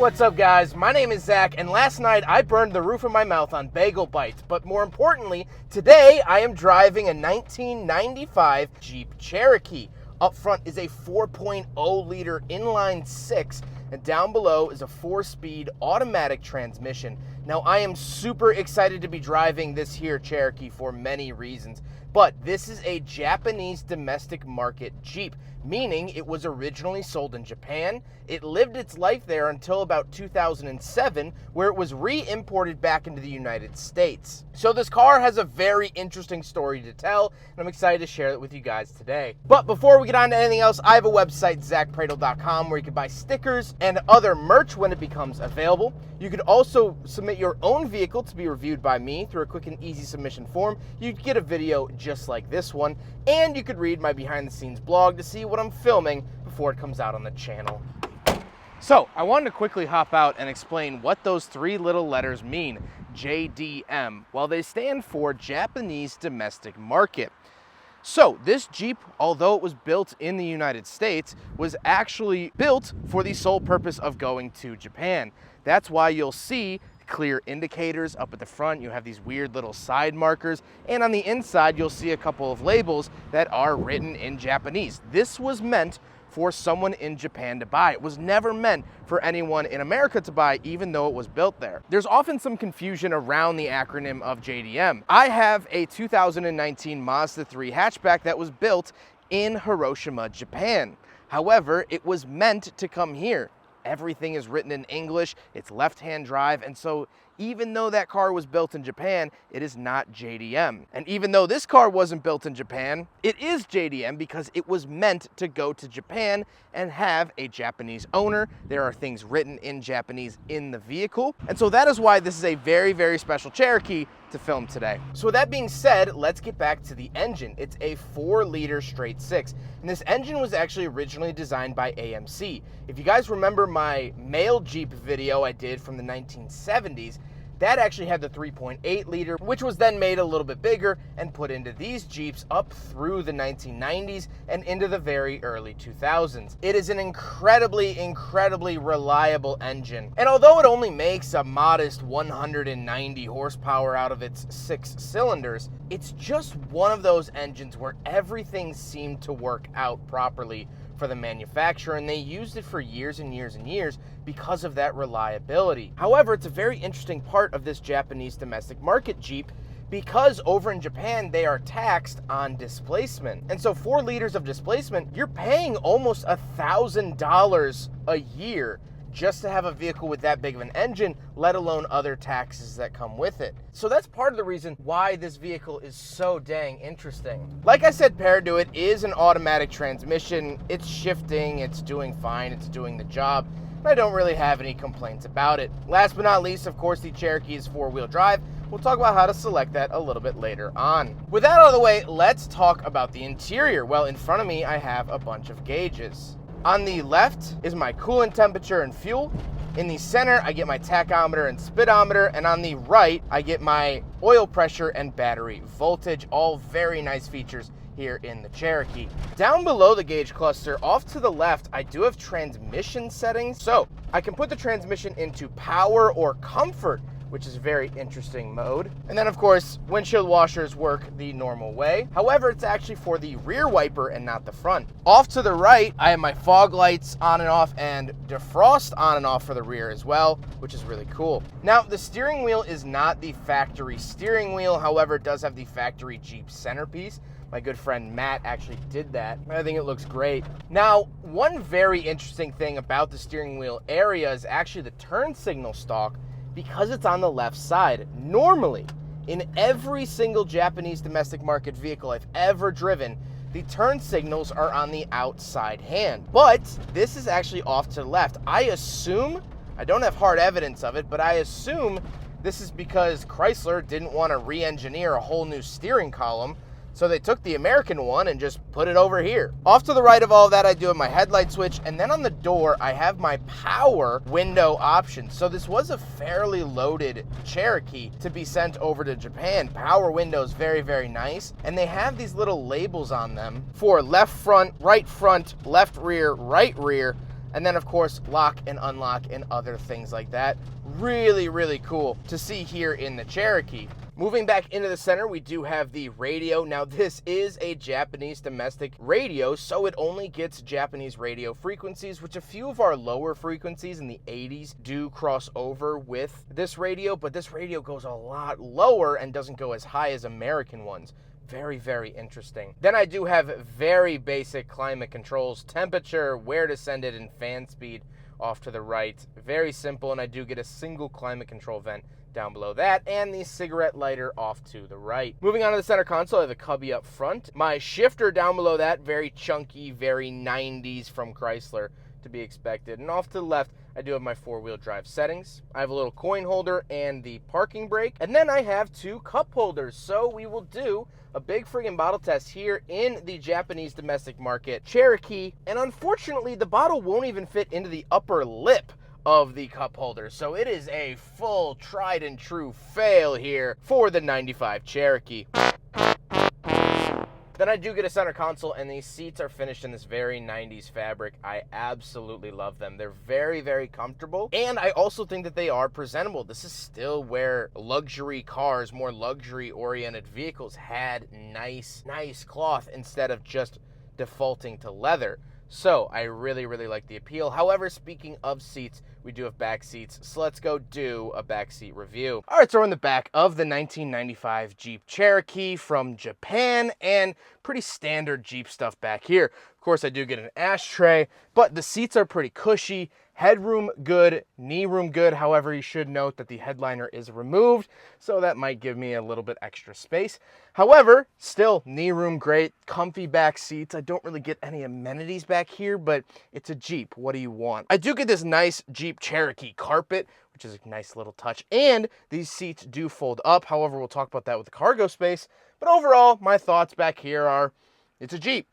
What's up, guys? My name is Zach, and last night I burned the roof of my mouth on bagel bites. But more importantly, today I am driving a 1995 Jeep Cherokee. Up front is a 4.0 liter inline six, and down below is a 4-speed automatic transmission. Now, I am super excited to be driving this here Cherokee for many reasons, but this is a Japanese domestic market Jeep, meaning it was originally sold in Japan. It lived its life there until about 2007, where it was re-imported back into the United States. So this car has a very interesting story to tell, and I'm excited to share it with you guys today. But before we get on to anything else, I have a website, zackpradel.com, where you can buy stickers and other merch when it becomes available. You could also submit your own vehicle to be reviewed by me through a quick and easy submission form. You'd get a video just like this one, and you could read my behind-the-scenes blog to see what I'm filming before it comes out on the channel. So, I wanted to quickly hop out and explain what those three little letters mean, JDM. Well, they stand for Japanese Domestic Market. So, this Jeep, although it was built in the United States, was actually built for the sole purpose of going to Japan. That's why you'll see clear indicators up at the front. You have these weird little side markers, and on the inside you'll see a couple of labels that are written in Japanese. This was meant for someone in Japan to buy. It was never meant for anyone in America to buy, even though it was built there. There's often some confusion around the acronym of JDM. I have a 2019 Mazda 3 hatchback that was built in Hiroshima, Japan. However, it was meant to come here. Everything is written in English, it's left-hand drive, and so even though that car was built in Japan, it is not JDM. And even though this car wasn't built in Japan, it is JDM because it was meant to go to Japan and have a Japanese owner. There are things written in Japanese in the vehicle, and so that is why this is a very, very special Cherokee to film today. So with that being said, let's get back to the engine. It's a 4-liter straight six, and this engine was actually originally designed by AMC. If you guys remember my male Jeep video I did from the 1970s, that actually had the 3.8 liter, which was then made a little bit bigger and put into these Jeeps up through the 1990s and into the very early 2000s. It is an incredibly, incredibly reliable engine. And although it only makes a modest 190 horsepower out of its 6 cylinders, it's just one of those engines where everything seemed to work out properly for the manufacturer, and they used it for years and years and years because of that reliability. However, it's a very interesting part of this Japanese domestic market Jeep because over in Japan, they are taxed on displacement. And so 4 liters of displacement, you're paying almost $1,000 a year just to have a vehicle with that big of an engine, let alone other taxes that come with it. So that's part of the reason why this vehicle is so dang interesting. Like I said, paired to it is an automatic transmission. It's shifting, it's doing fine, it's doing the job. I don't really have any complaints about it. Last but not least, of course, the Cherokee is 4-wheel drive. We'll talk about how to select that a little bit later on. With that out of the way, let's talk about the interior. Well, in front of me, I have a bunch of gauges. On the left is my coolant temperature and fuel. In the center, I get my tachometer and speedometer, and on the right, I get my oil pressure and battery voltage, all very nice features here in the Cherokee. Down below the gauge cluster, off to the left, I do have transmission settings. So I can put the transmission into power or comfort, which is a very interesting mode. And then of course, windshield washers work the normal way. However, it's actually for the rear wiper and not the front. Off to the right, I have my fog lights on and off and defrost on and off for the rear as well, which is really cool. Now, the steering wheel is not the factory steering wheel. However, it does have the factory Jeep centerpiece. My good friend Matt actually did that. I think it looks great. Now, one very interesting thing about the steering wheel area is actually the turn signal stalk, because it's on the left side. Normally, in every single Japanese domestic market vehicle I've ever driven, the turn signals are on the outside hand. But this is actually off to the left. I assume, I don't have hard evidence of it, but I assume this is because Chrysler didn't want to re-engineer a whole new steering column, so they took the American one and just put it over here. Off to the right of all of that, I do have my headlight switch, and then on the door, I have my power window option. So this was a fairly loaded Cherokee to be sent over to Japan. Power windows, very, very nice. And they have these little labels on them for left front, right rear, And then of course, lock and unlock and other things like that. Really, really cool to see here in the Cherokee. Moving back into the center, we do have the radio. Now this is a Japanese domestic radio, so it only gets Japanese radio frequencies, which a few of our lower frequencies in the 80s do cross over with this radio, but this radio goes a lot lower and doesn't go as high as American ones. Very, very interesting. Then I do have very basic climate controls, temperature, where to send it, and fan speed off to the right. Very simple, and I do get a single climate control vent down below that, and the cigarette lighter off to the right. Moving on to the center console, I have the cubby up front. My shifter down below that, very chunky, very 90s from Chrysler to be expected. And off to the left, I do have my four-wheel drive settings. I have a little coin holder and the parking brake. And then I have two cup holders. So we will do a big friggin' bottle test here in the Japanese domestic market Cherokee. And unfortunately, the bottle won't even fit into the upper lip of the cup holder. So it is a full tried and true fail here for the 95 Cherokee. Then I do get a center console, and these seats are finished in this very 90s fabric. I absolutely love them. They're very, very comfortable, and I also think that they are presentable. This is still where luxury cars, more luxury-oriented vehicles had nice cloth instead of just defaulting to leather. So I really, really like the appeal. However, speaking of seats, we do have back seats, so let's go do a back seat review. All right, so we're in the back of the 1995 Jeep Cherokee from Japan, and pretty standard Jeep stuff back here. Of course, I do get an ashtray, but the seats are pretty cushy. Headroom good, knee room good. However, you should note that the headliner is removed, so that might give me a little bit extra space. However, still knee room great, comfy back seats. I don't really get any amenities back here, but it's a Jeep. What do you want? I do get this nice Jeep Cherokee carpet, which is a nice little touch, and these seats do fold up. However, we'll talk about that with the cargo space. But overall, my thoughts back here are, it's a Jeep.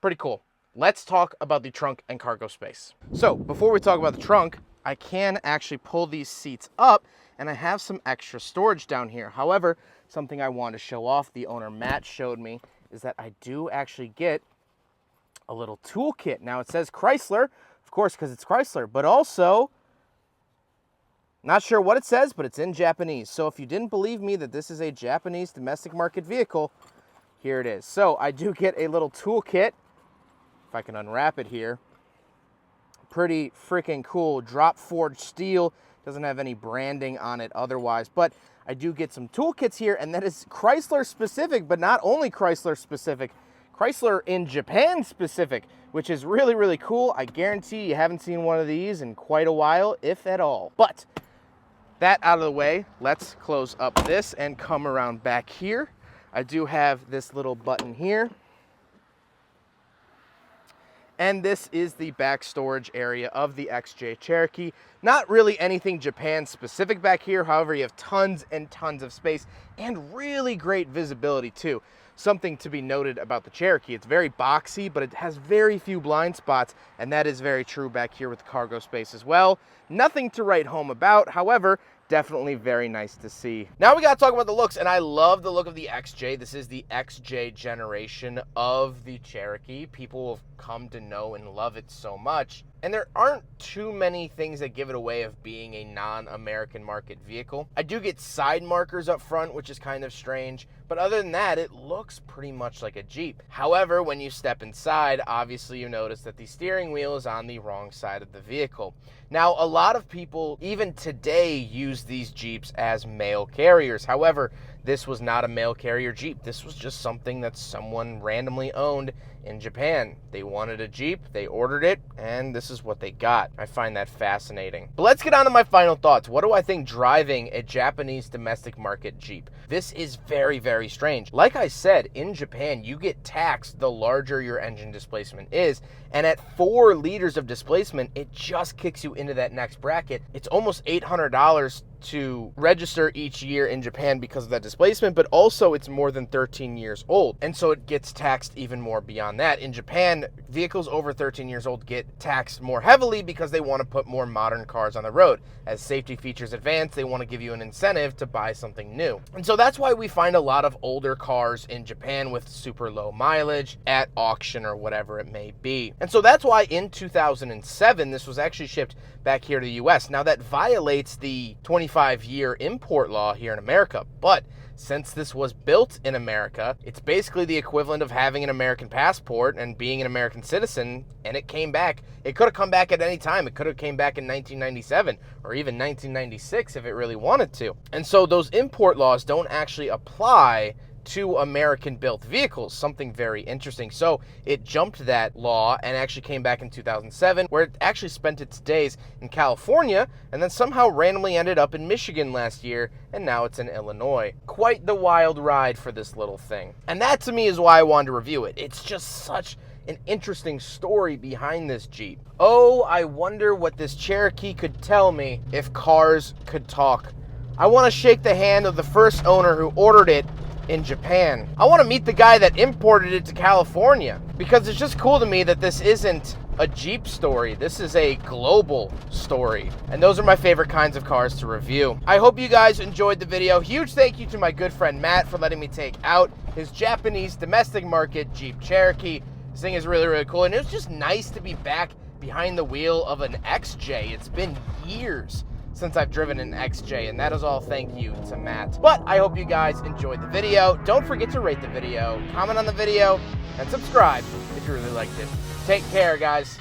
Pretty cool. Let's talk about the trunk and cargo space. So before we talk about the trunk, I can actually pull these seats up, and I have some extra storage down here. However, something I want to show off, the owner Matt showed me, is that I do actually get a little toolkit. Now it says Chrysler, of course, because it's Chrysler, but also, not sure what it says, but it's in Japanese. So if you didn't believe me that this is a Japanese domestic market vehicle, here it is. So I do get a little toolkit. If I can unwrap it here. Pretty freaking cool. Drop forged steel. Doesn't have any branding on it otherwise, but I do get some toolkits here, and that is Chrysler specific, but not only Chrysler specific, Chrysler in Japan specific, which is really, really cool. I guarantee you haven't seen one of these in quite a while, if at all. But that out of the way, let's close up this and come around back here. I do have this little button here. And this is the back storage area of the XJ Cherokee. Not really anything Japan specific back here. However, you have tons and tons of space and really great visibility too. Something to be noted about the Cherokee, it's very boxy, but it has very few blind spots, and that is very true back here with the cargo space as well. Nothing to write home about. However, definitely very nice to see. Now we gotta talk about the looks, and I love the look of the XJ. This is the XJ generation of the Cherokee. People have come to know and love it so much. And there aren't too many things that give it away of being a non-American market vehicle. I do get side markers up front, which is kind of strange, but other than that, it looks pretty much like a Jeep. However, when you step inside, obviously you notice that the steering wheel is on the wrong side of the vehicle. Now, a lot of people, even today, use these Jeeps as mail carriers. However, this was not a mail carrier Jeep. This was just something that someone randomly owned in Japan. They wanted a Jeep, they ordered it, and this is what they got. I find that fascinating. But let's get on to my final thoughts. What do I think driving a Japanese domestic market Jeep? This is very, very strange. Like I said, in Japan, you get taxed the larger your engine displacement is, and at 4 liters of displacement, it just kicks you into that next bracket. It's almost $800 to register each year in Japan because of that displacement, but also it's more than 13 years old. And so it gets taxed even more beyond that. In Japan, vehicles over 13 years old get taxed more heavily because they want to put more modern cars on the road. As safety features advance, they want to give you an incentive to buy something new. And so that's why we find a lot of older cars in Japan with super low mileage at auction or whatever it may be. And so that's why in 2007, this was actually shipped back here to the US. Now that violates the 25-year import law here in America, but since this was built in America, it's basically the equivalent of having an American passport and being an American citizen, and it came back. It could have come back at any time. It could have came back in 1997 or even 1996 if it really wanted to. And so those import laws don't actually apply to American-built vehicles, something very interesting. So it jumped that law and actually came back in 2007, where it actually spent its days in California and then somehow randomly ended up in Michigan last year, and now it's in Illinois. Quite the wild ride for this little thing. And that to me is why I wanted to review it. It's just such an interesting story behind this Jeep. Oh, I wonder what this Cherokee could tell me if cars could talk. I want to shake the hand of the first owner who ordered it in Japan. I want to meet the guy that imported it to California, because it's just cool to me that this isn't a Jeep story. This is a global story. And those are my favorite kinds of cars to review. I hope you guys enjoyed the video. Huge thank you to my good friend Matt for letting me take out his Japanese domestic market Jeep Cherokee. This thing is really, really cool. And it was just nice to be back behind the wheel of an XJ. It's been years since I've driven an XJ, and that is all thank you to Matt. But I hope you guys enjoyed the video. Don't forget to rate the video, comment on the video, and subscribe if you really liked it. Take care, guys.